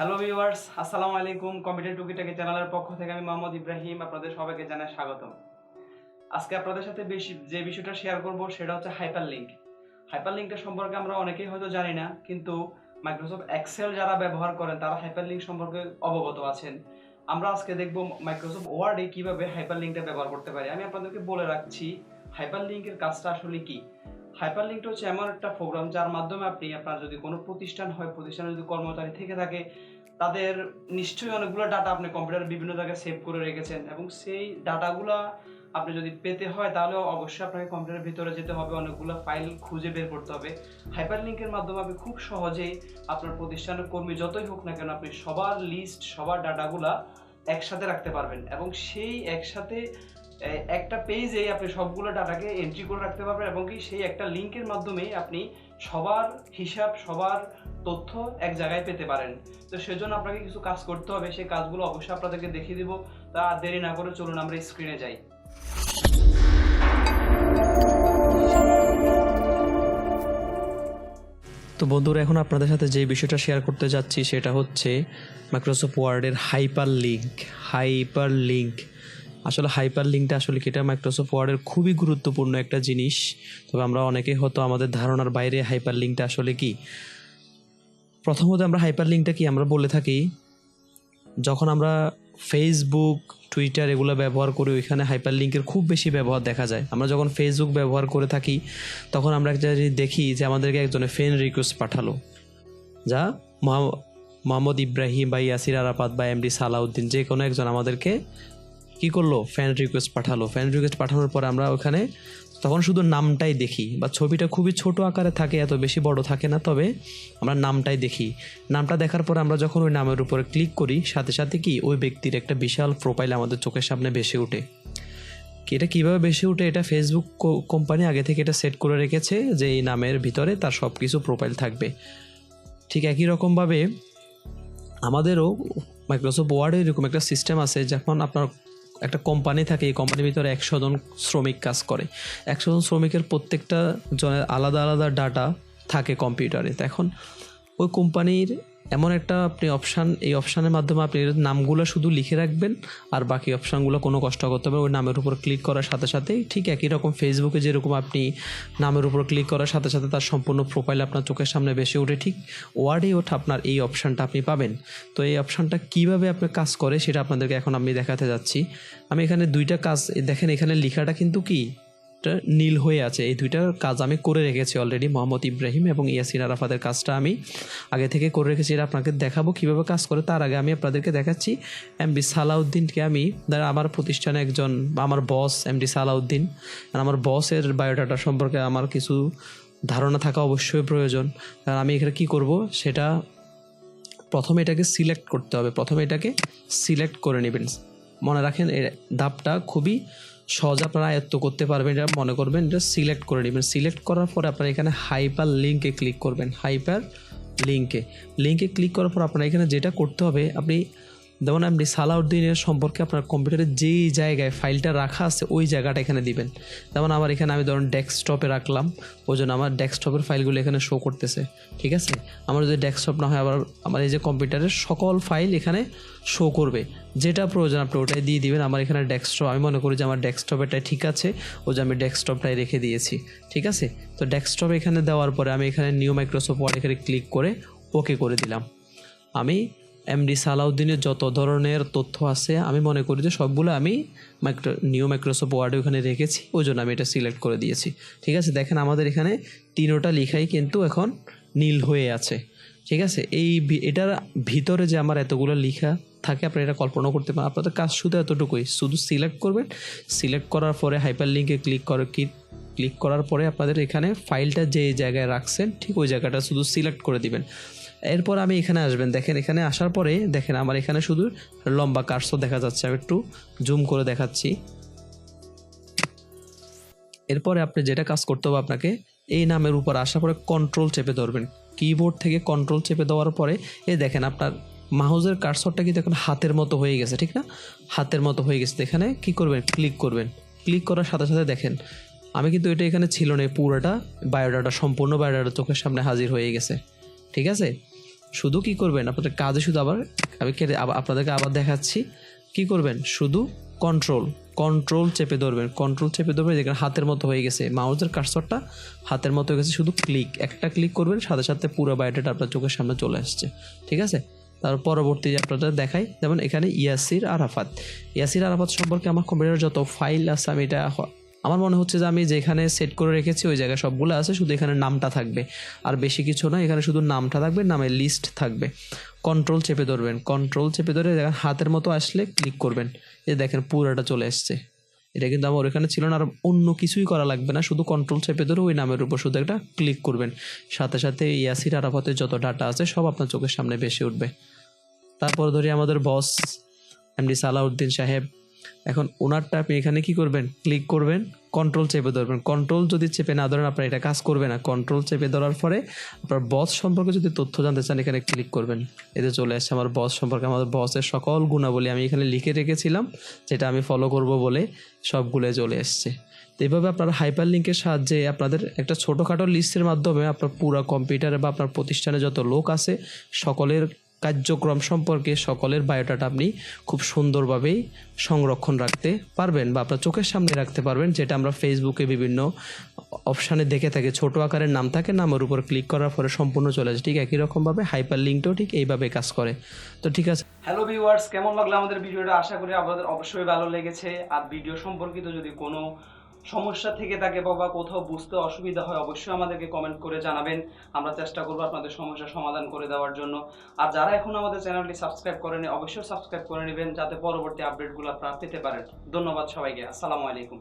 Hello viewers, আসসালামু আলাইকুম। Computer টুকি টাকি চ্যানেলের পক্ষ থেকে আমি মোহাম্মদ ইব্রাহিম আপনাদের সবাইকে জানাই স্বাগতম। আজকে আপনাদের সাথে যে বিষয়টা শেয়ার করব সেটা হচ্ছে হাইপারলিংক। হাইপারলিংকটা সম্পর্কে আমরা অনেকেই হয়তো জানি না, কিন্তু মাইক্রোসফট এক্সেল যারা ব্যবহার করেন তারা হাইপারলিংক সম্পর্কে অবগত আছেন। আমরা আজকে দেখব মাইক্রোসফট ওয়ার্ডে কিভাবে হাইপারলিংকটা ব্যবহার করতে পারি। আমি আপনাদেরকে বলে রাখছি হাইপারলিংকের কাজটা আসলে কি। হাইপারলিংকটা হচ্ছে এমন একটা প্রোগ্রাম যার মাধ্যমে আপনি আপনার যদি কোনো প্রতিষ্ঠান হয়, প্রতিষ্ঠানে যদি কর্মচারী থেকে থাকে, তাদের নিশ্চয়ই অনেকগুলো ডাটা আপনি কম্পিউটারে বিভিন্ন জায়গায় সেভ করে রেখেছেন এবং সেই ডাটাগুলো আপনি যদি পেতে হয় তাহলে অবশ্যই আপনাকে কম্পিউটারের ভিতরে যেতে হবে, অনেকগুলো ফাইল খুঁজে বের করতে হবে। হাইপারলিংকের মাধ্যমে আপনি খুব সহজেই আপনার প্রতিষ্ঠানের কর্মী যতই হোক না কেন আপনি সবার লিস্ট, সবার ডাটাগুলা একসাথে রাখতে পারবেন এবং সেই একসাথে একটা পেজে আপনি সবগুলো ডাটাকে এন্ট্রি করে রাখতে পারবেন এবং কি সেই একটা লিঙ্কের মাধ্যমে আপনি সবার হিসাব, সবার তথ্য এক জায়গায় পেতে পারেন। তো সেজন্য আপনাকে কিছু কাজ করতে হবে, সেই কাজগুলো অবশ্যই আপনাদেরকে দেখিয়ে দিব। তা দেরি না করে চলুন আমরা স্ক্রিনে যাই। তো বন্ধুরা, এখন আপনাদের সাথে যে বিষয়টা শেয়ার করতে যাচ্ছি সেটা হচ্ছে মাইক্রোসফট ওয়ার্ডের হাইপারলিংক। আসলে হাইপারলিংকটা আসলে কি, এটা মাইক্রোসফট ওয়ার্ডের খুবই গুরুত্বপূর্ণ একটা জিনিস। তবে আমরা অনেকে হয়তো আমাদের ধারণার বাইরে হাইপারলিংকটা আসলে কি। প্রথমত আমরা হাইপারলিংকটা কি আমরা বলে থাকি যখন আমরা ফেসবুক, টুইটার এগুলো ব্যবহার করি, ওইখানে হাইপারলিংকের খুব বেশি ব্যবহার দেখা যায়। আমরা যখন ফেসবুক ব্যবহার করে থাকি তখন আমরা একটা দেখি যে আমাদেরকে একজনে ফ্রেন্ড রিকোয়েস্ট পাঠালো, যা মোহাম্মদ ইব্রাহিম বা ইয়াসির আরাফাত বা এমডি সালাউদ্দিন যে কোনো একজন আমাদেরকে কি করলো, ফ্রেন্ড রিকোয়েস্ট পাঠালো। ফ্রেন্ড রিকোয়েস্ট পাঠানোর পরে আমরা ওখানে তখন শুধু নামটাই দেখি, বা ছবিটা খুবই ছোট আকারে থাকে, এত বেশি বড় থাকে না, তবে আমরা নামটাই দেখি। নামটা দেখার পর আমরা যখন ওই নামের উপরে ক্লিক করি, সাথে সাথে কি ওই ব্যক্তির একটা বিশাল প্রোফাইল আমাদের চোখের সামনে ভেসে ওঠে। এটা কীভাবে ভেসে ওঠে, এটা ফেসবুক কোম্পানি আগে থেকে এটা সেট করে রেখেছে যে এই নামের ভিতরে তার সব কিছু প্রোফাইল থাকবে। ঠিক একই রকমভাবে আমাদেরও মাইক্রোসফট ওয়ার্ডে এরকম একটা সিস্টেম আছে। যখন আপনার একটা কোম্পানি থাকে, এই কোম্পানির ভিতরে 100 জন শ্রমিক কাজ করে। 100 জন শ্রমিকের প্রত্যেকটা জনের আলাদা আলাদা ডাটা থাকে কম্পিউটারে। তো এখন ওই কোম্পানির এমন একটা আপনি এই অপশানের মাধ্যমে আপনি নামগুলো শুধু লিখে রাখবেন, আর বাকি অপশানগুলো কোনো কষ্ট করতে হবে। ওই নামের উপর ক্লিক করার সাথে সাথেই ঠিক একই রকম ফেসবুকে যেরকম আপনি নামের উপর ক্লিক করার সাথে সাথে তার সম্পূর্ণ প্রোফাইল আপনার চোখের সামনে ভেসে ওঠে, ঠিক ওয়ার্ডেই ওঠে আপনার এই অপশানটা আপনি পাবেন। তো এই অপশানটা কীভাবে আপনার কাজ করে সেটা আপনাদেরকে এখন আমি দেখাতে যাচ্ছি। আমি এখানে দুইটা কাজ দেখেন, এখানে লেখাটা কিন্তু কি নীল হয়ে আছে। এই দুইটার কাজ আমি করে রেখেছি অলরেডি। মোহাম্মদ ইব্রাহিম এবং ইয়াসির আরাফাতের কাজটা আমি আগে থেকে করে রেখেছি, এটা আপনাকে দেখাবো কীভাবে কাজ করে। তার আগে আমি আপনাদেরকে দেখাচ্ছি এমডি সালাউদ্দিনকে। আমি আমার প্রতিষ্ঠানে একজন আমার বস এমডি সালাউদ্দিন, আর আমার বসের বায়োডাটা সম্পর্কে আমার কিছু ধারণা থাকা অবশ্যই প্রয়োজন। আর আমি এখানে কী করব সেটা প্রথমে এটাকে সিলেক্ট করতে হবে। প্রথমে এটাকে সিলেক্ট করে নেবেন। মনে রাখেন এর ধাপটা খুবই সহজে আপনারা আয়ত্ত করতে পারবেন। এটা মনে করবেন, এটা সিলেক্ট করে নেবেন। সিলেক্ট করার পরে আপনারা এখানে হাইপার লিঙ্কে ক্লিক করবেন। লিঙ্কে ক্লিক করার পর আপনারা এখানে যেটা করতে হবে, আপনি যেমন আপনি সালাউদ্দিনের সম্পর্কে আপনার কম্পিউটারে যেই জায়গায় ফাইলটা রাখা আছে ওই জায়গাটা এখানে দিবেন। যেমন আমার এখানে আমি ধরুন ডেস্কটপে রাখলাম, ওই জন্য আমার ডেস্কটপের ফাইলগুলো এখানে শো করতেছে। ঠিক আছে, আমার যদি ডেস্কটপ না হয় আবার আমার এই যে কম্পিউটারের সকল ফাইল এখানে শো করবে। যেটা প্রয়োজন আপনি ওটাই দিয়ে দিবেন। আমার এখানে ডেস্কটপ, আমি মনে করি যে আমার ডেস্কটপেরটাই ঠিক আছে, ওই যে আমি ডেস্কটপটাই রেখে দিয়েছি। ঠিক আছে, তো ডেস্কটপ এখানে দেওয়ার পরে আমি এখানে নিউ মাইক্রোসফট ওয়ার্ড এখানে ক্লিক করে ওকে করে দিলাম। আমি এমডি সালাউদ্দিনের যত ধরনের তথ্য আছে আমি মনে করি যে সবগুলো আমি নিউ মাইক্রোসফট ওয়ার্ডে ওখানে রেখেছি, ওই জন্য আমি এটা সিলেক্ট করে দিয়েছি। ঠিক আছে, দেখেন আমাদের এখানে তিনোটা লেখাই কিন্তু এখন নীল হয়ে আছে। ঠিক আছে, এটার ভিতরে যে আমার এতগুলো লেখা থাকে আপনারা এটা কল্পনা করতে পারেন। আপনাদের কাজ শুধু এতটুকুই, শুধু সিলেক্ট করবেন। সিলেক্ট করার পরে হাইপার লিঙ্কে ক্লিক করার পরে আপনাদের এখানে ফাইলটা যে জায়গায় রাখছেন ঠিক ওই জায়গাটা শুধু সিলেক্ট করে দিবেন। এরপর আমি এখানে আসবেন, দেখেন এখানে আসার পরে দেখেন আমার এখানে শুধু লম্বা কার্সর দেখা যাচ্ছে। আমি একটু জুম করে দেখাচ্ছি। এরপরে আপনি যেটা কাজ করতে হবে, আপনাকে এই নামের উপর আসার পরে কন্ট্রোল চেপে ধরবেন। কিবোর্ড থেকে কন্ট্রোল চেপে দেওয়ার পরে এই দেখেন আপনার মাউসের কার্সরটা কিন্তু এখন হাতের মতো হয়ে গেছে, ঠিক না? হাতের মতো হয়ে গেছে। এখানে কি করবেন, ক্লিক করবেন। ক্লিক করার সাথে সাথে দেখেন আমি কিন্তু এটা এখানে ছিল না, পুরোটা বায়োডাটা, সম্পূর্ণ বায়োডাটা চোখের সামনে হাজির হয়ে গেছে। ঠিক আছে, শুধু কি করবেন, আপনাদের কাজে শুধু আবার আমি আপনাদেরকে আবার দেখাচ্ছি কি করবেন, শুধু কন্ট্রোল চেপে ধরবেন, যেখানে হাতের মতো হয়ে গেছে, মাউসের কার্সরটা হাতের মতো হয়ে গেছে, শুধু একটা ক্লিক করবেন, সাথে সাথে পুরো বায়োডাটা আপনার চোখের সামনে চলে আসছে। ঠিক আছে, তার পরবর্তী আপনাদের দেখাই, যেমন এখানে ইয়াসির আরাফাত সম্পর্কে আমার কম্পিউটারে যত ফাইল আছে আমি এটা আমার মনে হচ্ছে যে আমি যেখানে সেট করে রেখেছি ওই জায়গায় সবগুলো আছে, শুধু এখানে নামটা থাকবে, আর বেশি কিছু না, এখানে শুধু নামটা থাকবে, নামের লিস্ট থাকবে। কন্ট্রোল চেপে ধরবেন, হাতের মতো আসলে ক্লিক করবেন, এই দেখেন পুরোটা চলে আসছে। এটা কিন্তু আমার ওখানে ছিল না, আর অন্য কিছুই করা লাগবে না, শুধু কন্ট্রোল চেপে ধরে ওই নামের উপর শুধু একটা ক্লিক করবেন, সাথে সাথে ইয়াসির আরাফাতের যত ডাটা আছে সব আপনার চোখের সামনে ভেসে উঠবে। তারপর ধরি আমাদের বস এমডি সালাউদ্দিন সাহেব, এখন ওনারটা আপনি এখানে কি করবেন, ক্লিক করবেন, কন্ট্রোল চেপে ধরবেন। কন্ট্রোল যদি চেপে না ধরেন আপনার এটা কাজ করবে না। কন্ট্রোল চেপে ধরার পরে আপনার বস সম্পর্কে যদি তথ্য জানতে চান এখানে ক্লিক করবেন, এতে চলে আসছে আমার বস সম্পর্কে, আমাদের বসের সকল গুণাবলী আমি এখানে লিখে রেখেছিলাম, যেটা আমি ফলো করব বলে সবগুলো চলে এসছে। তো এইভাবে আপনারা হাইপার লিঙ্কের সাহায্যে আপনাদের একটা ছোটোখাটো লিস্টের মাধ্যমে আপনার পুরো কম্পিউটারে বা আপনার প্রতিষ্ঠানে যত লোক আছে সকলের কার্যক্রম সম্পর্কে সকলের বায়োডাটা আপনি খুব সুন্দরভাবেই সংরক্ষণ রাখতে পারবেন বা আপনার চোখের সামনে রাখতে পারবেন, যেটা আমরা ফেসবুকে বিভিন্ন অপশানে দেখে থাকি, ছোটো আকারের নাম থাকে, নামের উপর ক্লিক করার পরে সম্পূর্ণ চলে আসে। ঠিক একই রকমভাবে হাইপার লিঙ্কটাও ঠিক এইভাবে কাজ করে। তো ঠিক আছে, হ্যালো ভিউয়ার্স, কেমন লাগলো আমাদের ভিডিওটা? আশা করি আপনাদের অবশ্যই ভালো লেগেছে। আর ভিডিও সম্পর্কিত যদি কোনো সমস্যা থেকে থাকে বা কোথাও বুঝতে অসুবিধা হয় অবশ্যই আমাদেরকে কমেন্ট করে জানাবেন, আমরা চেষ্টা করবো আপনাদের সমস্যার সমাধান করে দেওয়ার জন্য। আর যারা এখন আমাদের চ্যানেলটি সাবস্ক্রাইব করেনি অবশ্যই সাবস্ক্রাইব করে নেবেন, যাতে পরবর্তী আপডেটগুলো আপনারা পেতে পারেন। ধন্যবাদ সবাইকে, আসসালামু আলাইকুম।